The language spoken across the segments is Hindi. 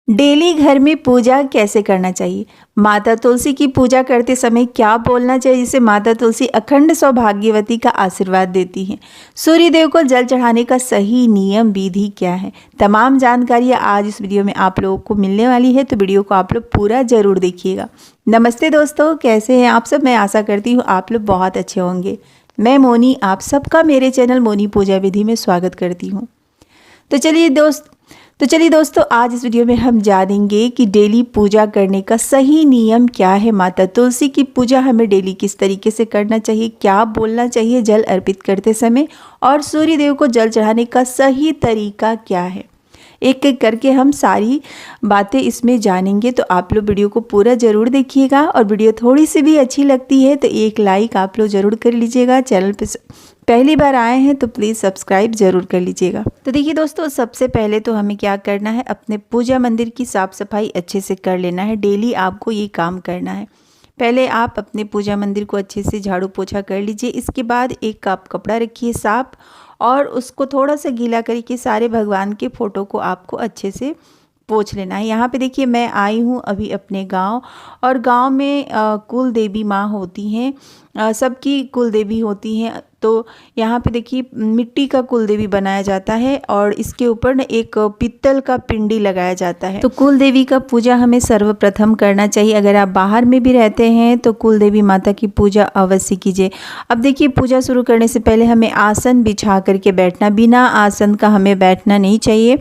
डेली घर में पूजा कैसे करना चाहिए। माता तुलसी की पूजा करते समय क्या बोलना चाहिए जिससे माता तुलसी अखंड सौभाग्यवती का आशीर्वाद देती हैं। सूर्य देव को जल चढ़ाने का सही नियम विधि क्या है। तमाम जानकारियाँ आज इस वीडियो में आप लोगों को मिलने वाली है, तो वीडियो को आप लोग पूरा जरूर देखिएगा। नमस्ते दोस्तों, कैसे हैं आप सब। मैं आशा करती हूँ आप लोग बहुत अच्छे होंगे। मैं मोनी आप सबका मेरे चैनल मोनी पूजा विधि में स्वागत करती हूँ। तो चलिए दोस्तों, आज इस वीडियो में हम जानेंगे कि डेली पूजा करने का सही नियम क्या है। माता तुलसी की पूजा हमें डेली किस तरीके से करना चाहिए, क्या बोलना चाहिए जल अर्पित करते समय, और सूर्य देव को जल चढ़ाने का सही तरीका क्या है। एक एक करके हम सारी बातें इसमें जानेंगे, तो आप लोग वीडियो को पूरा ज़रूर देखिएगा। और वीडियो थोड़ी सी भी अच्छी लगती है तो एक लाइक आप लोग ज़रूर कर लीजिएगा। चैनल पे पहली बार आए हैं तो प्लीज़ सब्सक्राइब ज़रूर कर लीजिएगा। तो देखिए दोस्तों, सबसे पहले तो हमें क्या करना है, अपने पूजा मंदिर की साफ़ सफाई अच्छे से कर लेना है। डेली आपको ये काम करना है। पहले आप अपने पूजा मंदिर को अच्छे से झाड़ू पोछा कर लीजिए। इसके बाद एक कप कपड़ा रखिए साफ, और उसको थोड़ा सा गीला करके सारे भगवान के फ़ोटो को आपको अच्छे से पोंछ लेना है। यहाँ पे देखिए, मैं आई हूँ अभी अपने गांव, और गांव में कुल देवी माँ होती हैं, सबकी कुल देवी होती हैं। तो यहाँ पे देखिए मिट्टी का कुल देवी बनाया जाता है, और इसके ऊपर न एक पीतल का पिंडी लगाया जाता है। तो कुल देवी का पूजा हमें सर्वप्रथम करना चाहिए। अगर आप बाहर में भी रहते हैं तो कुल देवी माता की पूजा अवश्य कीजिए। अब देखिए, पूजा शुरू करने से पहले हमें आसन बिछा करके बैठना, बिना आसन का हमें बैठना नहीं चाहिए।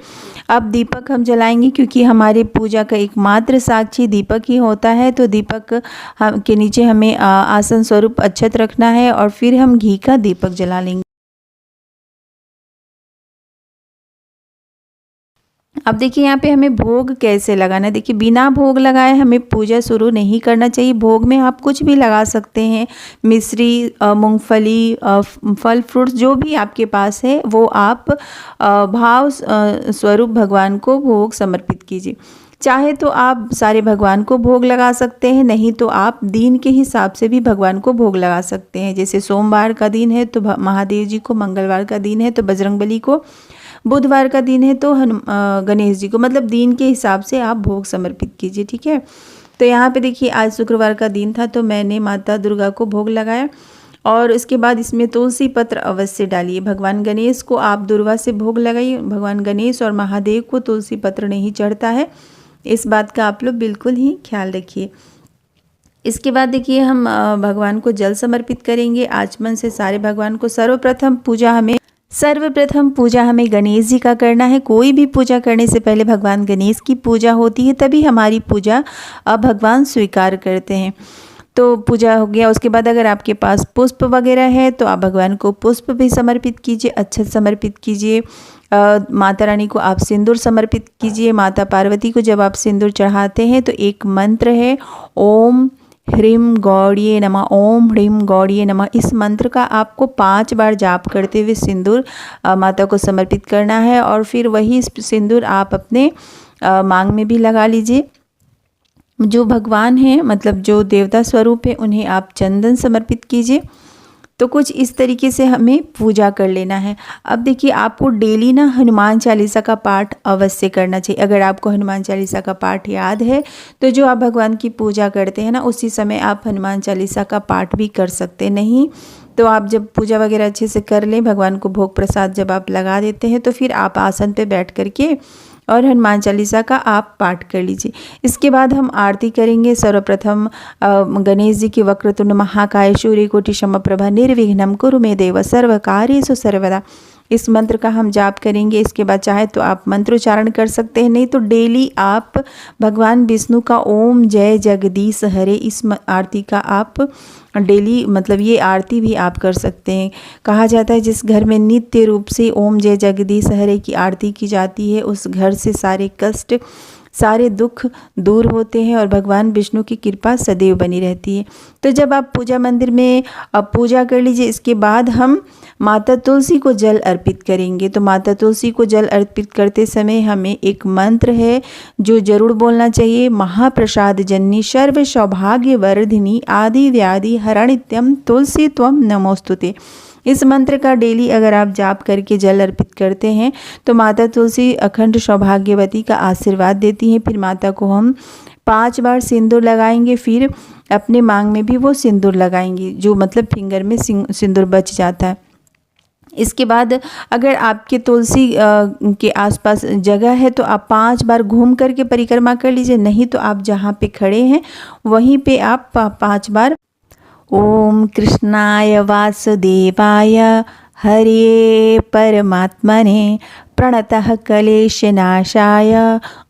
अब दीपक हम जलाएंगे, क्योंकि हमारे पूजा का एकमात्र साक्षी दीपक ही होता है। तो दीपक के नीचे हमें आसन स्वरूप अक्षत रखना है, और फिर हम घी का दीपक जला लेंगे। अब देखिए, यहाँ पे हमें भोग कैसे लगाना है। देखिए, बिना भोग लगाए हमें पूजा शुरू नहीं करना चाहिए। भोग में आप कुछ भी लगा सकते हैं, मिश्री, मूंगफली, फल फ्रूट्स जो भी आपके पास है वो आप भाव स्वरूप भगवान को भोग समर्पित कीजिए। चाहे तो आप सारे भगवान को भोग लगा सकते हैं, नहीं तो आप दिन के हिसाब से भी भगवान को भोग लगा सकते हैं। जैसे सोमवार का दिन है तो महादेव जी को, मंगलवार का दिन है तो बजरंगबली को, बुधवार का दिन है तो गणेश जी को, मतलब दिन के हिसाब से आप भोग समर्पित कीजिए। ठीक है। तो यहाँ पे देखिए, आज शुक्रवार का दिन था तो मैंने माता दुर्गा को भोग लगाया, और इसके बाद इसमें तुलसी पत्र अवश्य डालिए। भगवान गणेश को आप दुर्वा से भोग लगाइए। भगवान गणेश और महादेव को तुलसी पत्र नहीं चढ़ता है, इस बात का आप लोग बिल्कुल ही ख्याल रखिए। इसके बाद देखिए, हम भगवान को जल समर्पित करेंगे आचमन से सारे भगवान को। सर्वप्रथम पूजा हमें गणेश जी का करना है। कोई भी पूजा करने से पहले भगवान गणेश की पूजा होती है, तभी हमारी पूजा भगवान स्वीकार करते हैं। तो पूजा हो गया। उसके बाद अगर आपके पास पुष्प वगैरह है तो आप भगवान को पुष्प भी समर्पित कीजिए, अक्षत समर्पित कीजिए। माता रानी को आप सिंदूर समर्पित कीजिए। माता पार्वती को जब आप सिंदूर चढ़ाते हैं तो एक मंत्र है, ओम ह्रीम गौड़िये नमः, ओम ह्रीम गौड़िये नमः। इस मंत्र का आपको 5 बार जाप करते हुए सिंदूर माता को समर्पित करना है, और फिर वही सिंदूर आप अपने मांग में भी लगा लीजिए। जो भगवान हैं, मतलब जो देवता स्वरूप है, उन्हें आप चंदन समर्पित कीजिए। तो कुछ इस तरीके से हमें पूजा कर लेना है। अब देखिए, आपको डेली ना हनुमान चालीसा का पाठ अवश्य करना चाहिए। अगर आपको हनुमान चालीसा का पाठ याद है तो जो आप भगवान की पूजा करते हैं ना, उसी समय आप हनुमान चालीसा का पाठ भी कर सकते। नहीं तो आप जब पूजा वगैरह अच्छे से कर लें, भगवान को भोग प्रसाद जब आप लगा देते हैं, तो फिर आप आसन पे बैठ करके और हनुमान चालीसा का आप पाठ कर लीजिए। इसके बाद हम आरती करेंगे। सर्वप्रथम गणेश जी की वक्रतुंड महाकाय सूर्यकोटि समप्रभा निर्विघ्नं कुरु मे देव सर्वकार्येषु सर्वदा, इस मंत्र का हम जाप करेंगे। इसके बाद चाहे तो आप मंत्रोच्चारण कर सकते हैं, नहीं तो डेली आप भगवान विष्णु का ओम जय जगदीश हरे, इस आरती का आप डेली, मतलब ये आरती भी आप कर सकते हैं। कहा जाता है जिस घर में नित्य रूप से ओम जय जगदीश हरे की आरती की जाती है, उस घर से सारे कष्ट, सारे दुख दूर होते हैं, और भगवान विष्णु की कृपा सदैव बनी रहती है। तो जब आप पूजा मंदिर में पूजा कर लीजिए, इसके बाद हम माता तुलसी को जल अर्पित करेंगे। तो माता तुलसी को जल अर्पित करते समय हमें एक मंत्र है जो जरूर बोलना चाहिए, महाप्रसाद जननी सर्व सौभाग्य वर्धिनी आदि व्याधि हरणित्यम तुलसी त्वम नमोस्तुते। इस मंत्र का डेली अगर आप जाप करके जल अर्पित करते हैं तो माता तुलसी अखंड सौभाग्यवती का आशीर्वाद देती हैं। फिर माता को हम 5 बार सिंदूर लगाएंगे, फिर अपने मांग में भी वो सिंदूर लगाएंगे, जो मतलब फिंगर में सिंदूर बच जाता है। इसके बाद अगर आपके तुलसी के आसपास जगह है तो आप 5 बार घूम करके परिक्रमा कर लीजिए, नहीं तो आप जहाँ पे खड़े हैं वहीं पे आप 5 बार ओम कृष्णाय वासुदेवाय हरे परमात्मने प्रणतः क्लेशनाशाय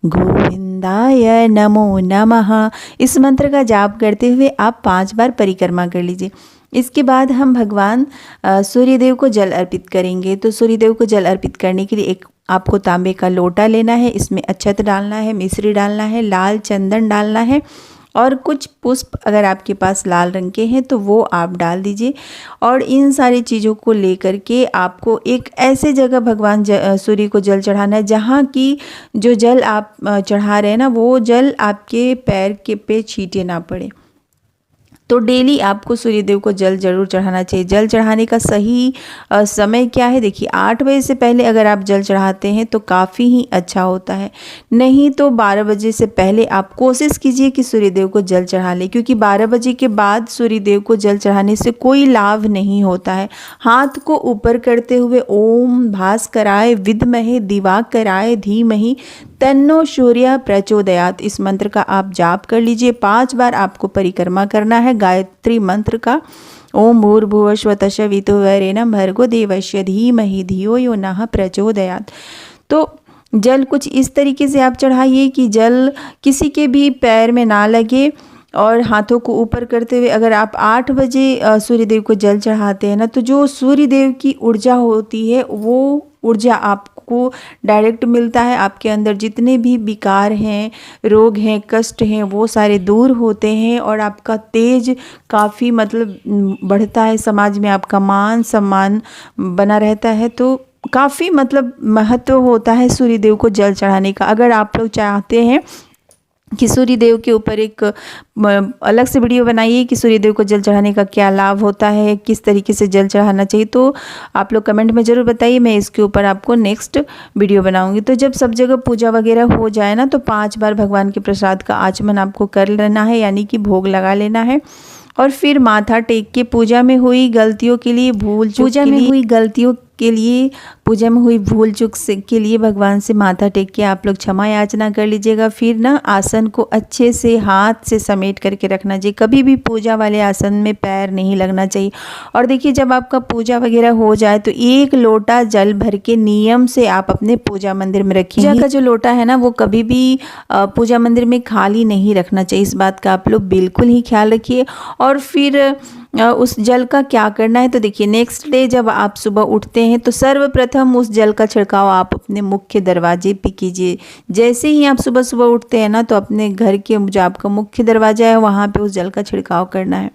गोविंदाय नमो नमः, इस मंत्र का जाप करते हुए आप 5 बार परिक्रमा कर लीजिए। इसके बाद हम भगवान सूर्यदेव को जल अर्पित करेंगे। तो सूर्यदेव को जल अर्पित करने के लिए एक आपको तांबे का लोटा लेना है, इसमें अक्षत डालना है, मिश्री डालना है, लाल चंदन डालना है और कुछ पुष्प अगर आपके पास लाल रंग के हैं तो वो आप डाल दीजिए। और इन सारी चीज़ों को लेकर के आपको एक ऐसे जगह भगवान सूर्य को जल चढ़ाना है जहाँ की जो जल आप चढ़ा रहे हैं ना, वो जल आपके पैर के पे छींटे ना पड़े। तो डेली आपको सूर्यदेव को जल जरूर चढ़ाना चाहिए। जल चढ़ाने का सही समय क्या है, देखिए 8 बजे से पहले अगर आप जल चढ़ाते हैं तो काफ़ी ही अच्छा होता है, नहीं तो 12 बजे से पहले आप कोशिश कीजिए कि सूर्यदेव को जल चढ़ा लें, क्योंकि 12 बजे के बाद सूर्यदेव को जल चढ़ाने से कोई लाभ नहीं होता है। हाथ को ऊपर करते हुए ओम भास्कराय विद्महे दिवाकराय धीमहि तन्नो सूर्य प्रचोदयात, इस मंत्र का आप जाप कर लीजिए। 5 बार आपको परिक्रमा करना है गायत्री मंत्र का। ओम भूर्भुवस्वः तत्सवितुर्वरेण्यं भर्गो देवस्य धीमहि धियो यो नः प्रचोदयात्। तो जल कुछ इस तरीके से आप चढ़ाइए कि जल किसी के भी पैर में ना लगे और हाथों को ऊपर करते हुए अगर आप 8 बजे सूर्यदेव को जल चढ़ाते हैं ना, तो जो सूर्यदेव की ऊर्जा होती है वो ऊर्जा आपको डायरेक्ट मिलता है। आपके अंदर जितने भी विकार हैं, रोग हैं, कष्ट हैं, वो सारे दूर होते हैं और आपका तेज काफ़ी मतलब बढ़ता है, समाज में आपका मान सम्मान बना रहता है। तो काफ़ी मतलब महत्व होता है सूर्यदेव को जल चढ़ाने का। अगर आप लोग चाहते हैं कि सूर्यदेव के ऊपर एक अलग से वीडियो बनाइए कि सूर्यदेव को जल चढ़ाने का क्या लाभ होता है, किस तरीके से जल चढ़ाना चाहिए, तो आप लोग कमेंट में ज़रूर बताइए, मैं इसके ऊपर आपको नेक्स्ट वीडियो बनाऊंगी। तो जब सब जगह पूजा वगैरह हो जाए ना, तो 5 बार भगवान के प्रसाद का आचमन आपको कर लेना है, यानी कि भोग लगा लेना है। और फिर माथा टेक के पूजा में हुई गलतियों के लिए भूल चूक के लिए भगवान से माथा टेक के आप लोग क्षमा याचना कर लीजिएगा। फिर ना आसन को अच्छे से हाथ से समेट करके रखना चाहिए, कभी भी पूजा वाले आसन में पैर नहीं लगना चाहिए। और देखिए जब आपका पूजा वगैरह हो जाए तो 1 लोटा जल भर के नियम से आप अपने पूजा मंदिर में रखिए। पूजा का जो लोटा है ना, वो कभी भी पूजा मंदिर में खाली नहीं रखना चाहिए, इस बात का आप लोग बिल्कुल ही ख्याल रखिए। और फिर उस जल का क्या करना है, तो देखिए नेक्स्ट डे जब आप सुबह उठते हैं तो सर्वप्रथम उस जल का छिड़काव आप अपने मुख्य दरवाजे पे कीजिए। जैसे ही आप सुबह सुबह उठते हैं ना, तो अपने घर के जो आपका मुख्य दरवाजा है वहाँ पे उस जल का छिड़काव करना है।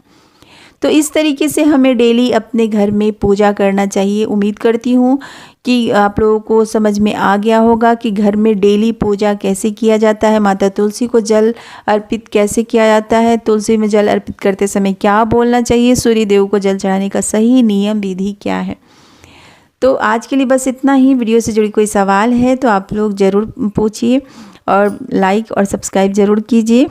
तो इस तरीके से हमें डेली अपने घर में पूजा करना चाहिए। उम्मीद करती हूँ कि आप लोगों को समझ में आ गया होगा कि घर में डेली पूजा कैसे किया जाता है, माता तुलसी को जल अर्पित कैसे किया जाता है, तुलसी में जल अर्पित करते समय क्या बोलना चाहिए, सूर्यदेव को जल चढ़ाने का सही नियम विधि क्या है। तो आज के लिए बस इतना ही। वीडियो से जुड़ी कोई सवाल है तो आप लोग ज़रूर पूछिए और लाइक और सब्सक्राइब ज़रूर कीजिए।